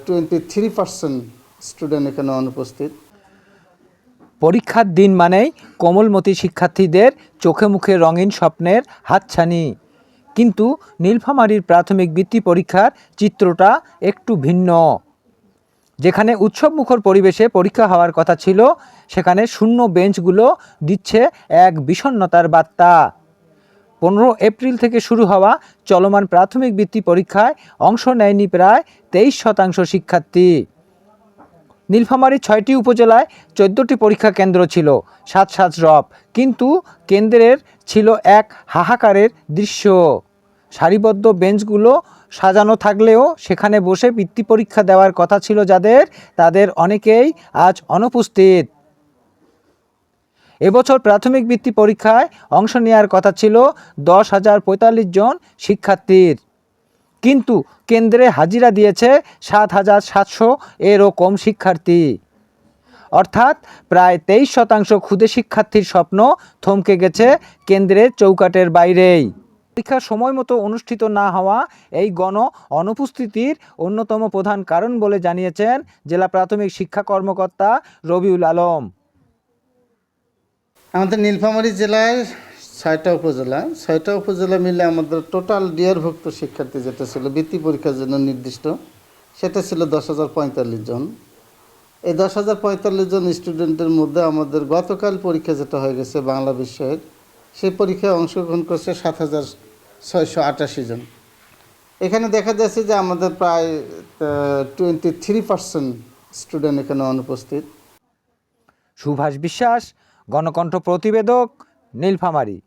23% student এখানে অনুপস্থিত। পরীক্ষার দিন মানেই কোমলমতি শিক্ষার্থীদের চোখে মুখে রঙিন স্বপ্নের হাতছানি। কিন্তু নীলফামারীর প্রাথমিক বৃত্তি পরীক্ষার চিত্রটা একটু ভিন্ন। যেখানে উৎসবমুখর পরিবেশে পরীক্ষা হওয়ার কথা ছিল, সেখানে শূন্য বেঞ্চগুলো দিচ্ছে এক বিষণ্ণতার বার্তা। 15 এপ্রিল থেকে শুরু হওয়া চলমান প্রাথমিক বৃত্তি পরীক্ষায় অংশ নেয়নি প্রায় 23% শিক্ষার্থী। নীলফামারীর 6টি উপজেলায় 14টি পরীক্ষা কেন্দ্র ছিল, 7 রব, কিন্তু কেন্দ্রের ছিল এক হাহাকারের দৃশ্য। সারিবদ্ধ বেঞ্চগুলো সাজানো থাকলেও সেখানে বসে বৃত্তি পরীক্ষা দেওয়ার কথা ছিল যাদের, তাদের অনেকেই আজ অনুপস্থিত। এবছর প্রাথমিক বৃত্তি পরীক্ষায় অংশ নেওয়ার কথা ছিল 10,045 জন শিক্ষার্থীর, কিন্তু কেন্দ্রে হাজিরা দিয়েছে 7,700 এরও কম শিক্ষার্থী। অর্থাৎ প্রায় 23% ক্ষুদে শিক্ষার্থীর স্বপ্ন থমকে গেছে কেন্দ্রের চৌকাঠের বাইরেই। পরীক্ষা সময় মতো অনুষ্ঠিত না হওয়া এই গণ অনুপস্থিতির অন্যতম প্রধান কারণ বলে জানিয়েছেন জেলা প্রাথমিক শিক্ষা কর্মকর্তা রবিউল আলম। আমাদের নীলফামারী জেলায় 6টা উপজেলা মিলে আমাদের টোটাল ডিয়ারভুক্ত শিক্ষার্থী যেটা ছিল বৃত্তি পরীক্ষার জন্য নির্দিষ্ট, সেটা ছিল 10,045 জন। এই 10,045 জন স্টুডেন্টের মধ্যে আমাদের গতকাল পরীক্ষা যেটা হয়ে গেছে বাংলা বিষয়ের, সেই পরীক্ষায় অংশগ্রহণ করছে 7,688 জন। এখানে দেখা যাচ্ছে যে আমাদের প্রায় 23% স্টুডেন্ট এখানে অনুপস্থিত। সুভাষ বিশ্বাস, গণকণ্ঠ প্রতিবেদক, নীলফামারী।